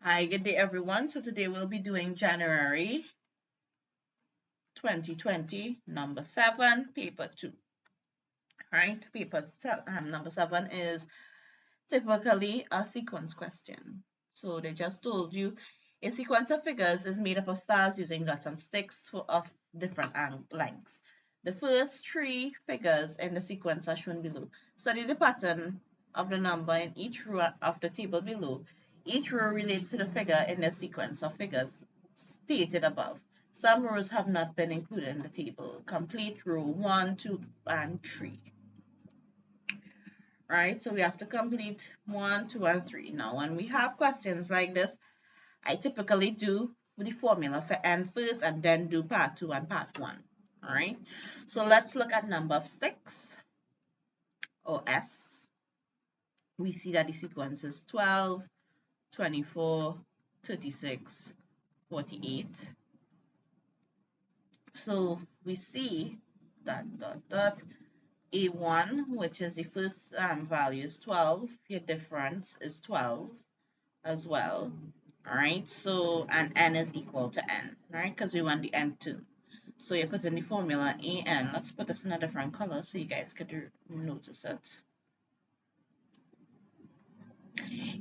Hi, good day everyone. So today we'll be doing January 2020, number 7, paper 2. Right? Number 7 is typically a sequence question. So they just told you a sequence of figures is made up of stars using dots and sticks of different lengths. The first 3 figures in the sequence are shown below. Study the pattern of the number in each row of the table below. Each row relates to the figure in the sequence of figures stated above. Some rows have not been included in the table. Complete row 1, 2, and 3. Right? So we have to complete 1, 2, and 3. Now, when we have questions like this, I typically do the formula for n first and then do part 2 and part 1. All right? So let's look at number of sticks, or S. We see that the sequence is 12, 24, 36, 48. So we see that A1, which is the first value, is 12. Your difference is 12 as well. All right, so and n is equal to n, right? Because we want the n too. So you put in the formula an. Let's put this in a different color so you guys could notice it.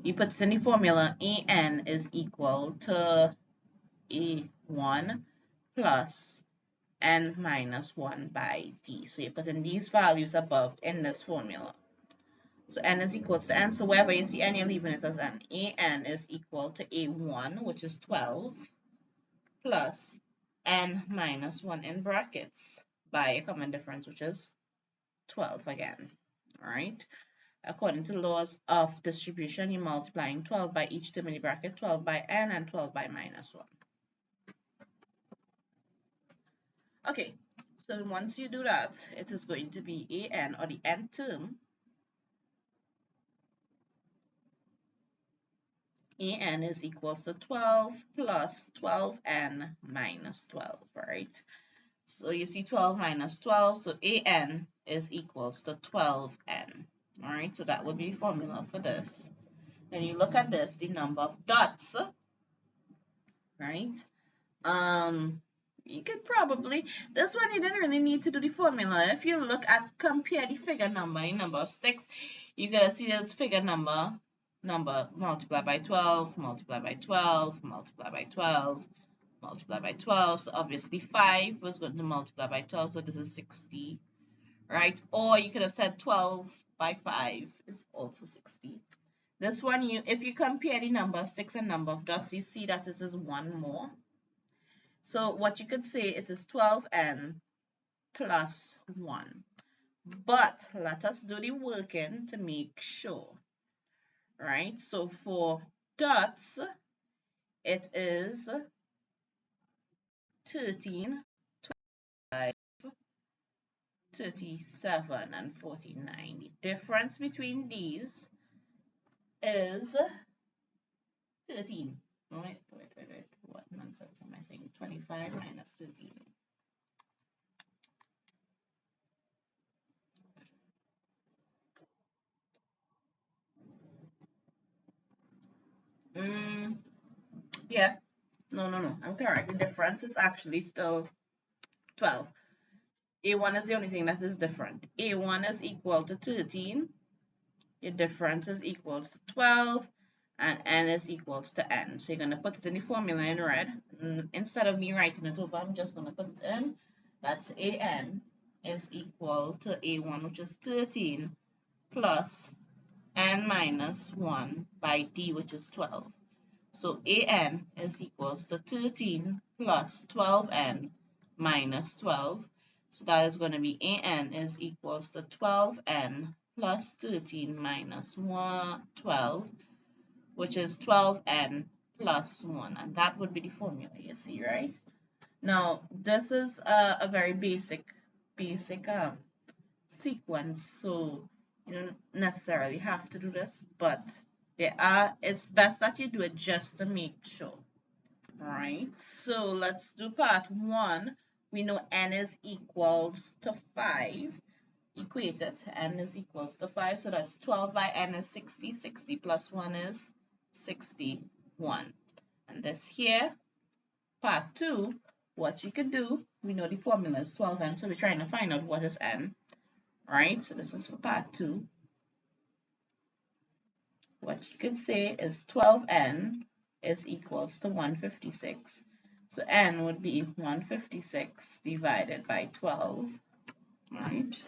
You put in the formula an is equal to a1 plus n minus 1 by d. So you put in these values above in this formula. So n is equal to n. So wherever you see n, you're leaving it as n. An is equal to a1, which is 12, plus n minus 1 in brackets by a common difference, which is 12 again. All right. According to the laws of distribution, you're multiplying 12 by each term in the bracket, 12 by n and 12 by minus 1. Okay, so once you do that, it is going to be an, or the nth term. An is equals to 12 plus 12n minus 12, right? So you see 12 minus 12, so an is equals to 12n. All right, so that would be the formula for this. Then you look at this, the number of dots, right? You could probably, this one you didn't really need to do the formula. If you look at, compare the figure number of sticks, you're gonna see this figure number multiplied by 12, multiplied by 12, multiplied by 12, multiplied by 12. So obviously 5 was going to multiply by 12, so this is 60, right? Or you could have said 12 by 5 is also 60. This one, if you compare the number of sticks and number of dots, you see that this is one more. So what you could say, it is 12n plus 1. But let us do the working to make sure, right? So for dots, it is 13, 25, 37, and 49. The difference between these is 13. Wait. What nonsense am I saying? 25 minus 13. Yeah. No. I'm correct. The difference is actually still 12. A1 is the only thing that is different. A1 is equal to 13. Your difference is equals to 12. And n is equals to n. So you're going to put it in the formula in red. Instead of me writing it over, I'm just going to put it in. That's an is equal to a1, which is 13, plus n minus 1 by d, which is 12. So an is equals to 13 plus 12n minus 12. So that is going to be an is equals to 12n plus 13 minus 12, which is 12n plus 1. And that would be the formula, you see, right? Now, this is a very basic sequence, so you don't necessarily have to do this, but it's best that you do it just to make sure. All right, so let's do part 1. We know n is equals to 5. Equate it. N is equals to 5, so that's 12 by n is 60. 60 plus 1 is 61. 1. And this here, part 2, what you could do, we know the formula is 12n, so we're trying to find out what is n, right? So this is for part 2. What you could say is 12n is equals to 156. So n would be 156 divided by 12, right?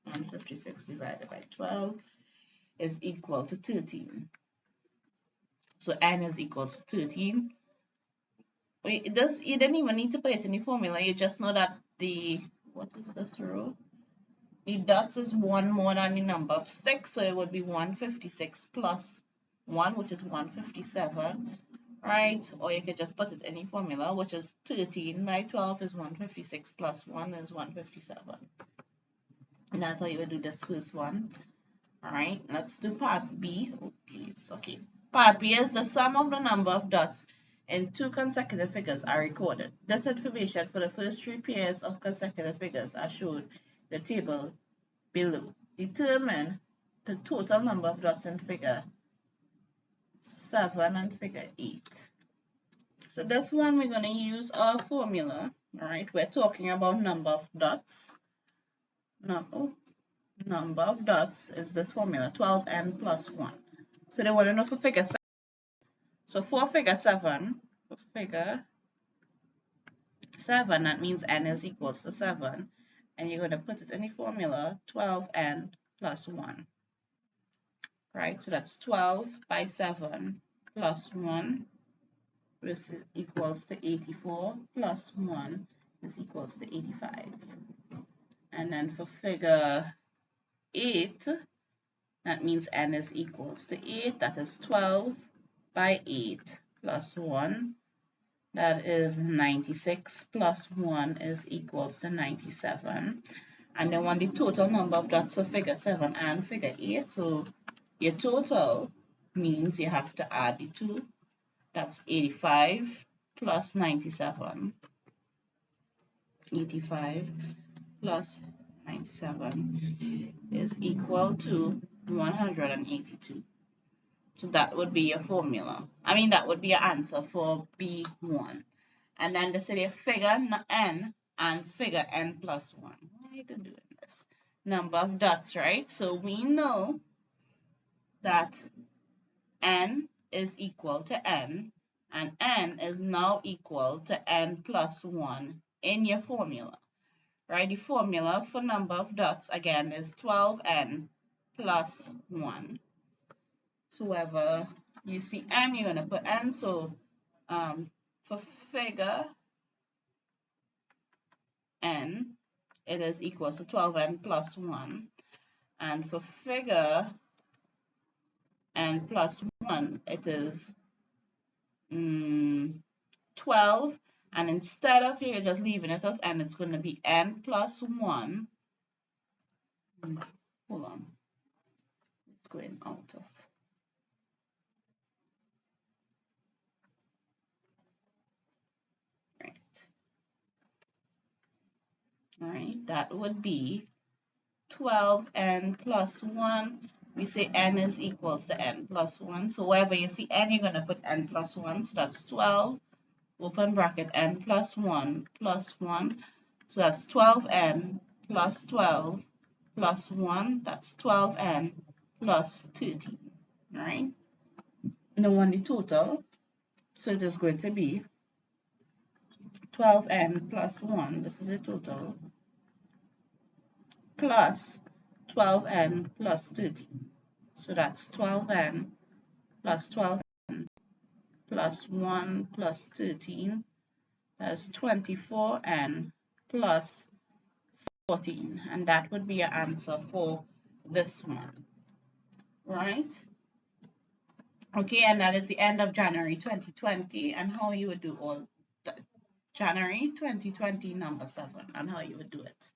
156 divided by 12 is equal to 13. So n is equals to 13. You don't even need to put it in the formula. You just know that what is this row? The dots is 1 more than the number of sticks, so it would be 156 plus 1, which is 157, right? Or you could just put it in the formula, which is 13 by 12 is 156 plus 1 is 157. And that's how you would do this first one. All right, let's do part B. Oh, please. Okay. Part B is the sum of the number of dots in 2 consecutive figures are recorded. This information for the first 3 pairs of consecutive figures are shown in the table below. Determine the total number of dots in figure 7 and figure 8. So this one we're going to use our formula. All right, we're talking about number of dots. Number of dots is this formula, 12n plus 1. So they want to know for figure 7. So for figure 7, that means n is equals to 7. And you're going to put it in the formula, 12n plus 1. Right, so that's 12 by 7 plus 1, which is equals to 84, plus 1 is equals to 85. And then for figure 8, that means n is equals to 8. That is 12 by 8 plus 1. That is 96 plus 1 is equals to 97. And then want the total number of dots for figure 7 and figure 8. So your total means you have to add the 2. That's 85 plus 97. 85 plus 97 is equal to 182. So that would be your formula. That would be your answer for B1. And then they say figure n and figure n plus 1. What are you doing this? Number of dots, right? So we know that n is equal to n, and n is now equal to n plus 1 in your formula. Right? The formula for number of dots, again, is 12n plus 1. So wherever you see n, you're going to put n. So for figure n, it is equal to 12n plus 1. And for figure n plus 1, it is 12. And instead of here just leaving it as n, it's going to be n plus 1. Hold on. It's going out of. All right, that would be 12n plus 1. We say n is equals to n plus 1. So wherever you see n, you're going to put n plus 1. So that's 12, open bracket, n plus 1 plus 1. So that's 12n plus 12 plus 1. That's 12n plus 13. All right? And then want the total. So it is going to be 12n plus 1. This is the total. Plus 12n plus 13. So that's 12n plus 12n plus 1 plus 13. That's 24n plus 14. And that would be your answer for this one. Right? Okay, and that is the end of January 2020 and how you would do all that. January 2020 number 7 and how you would do it.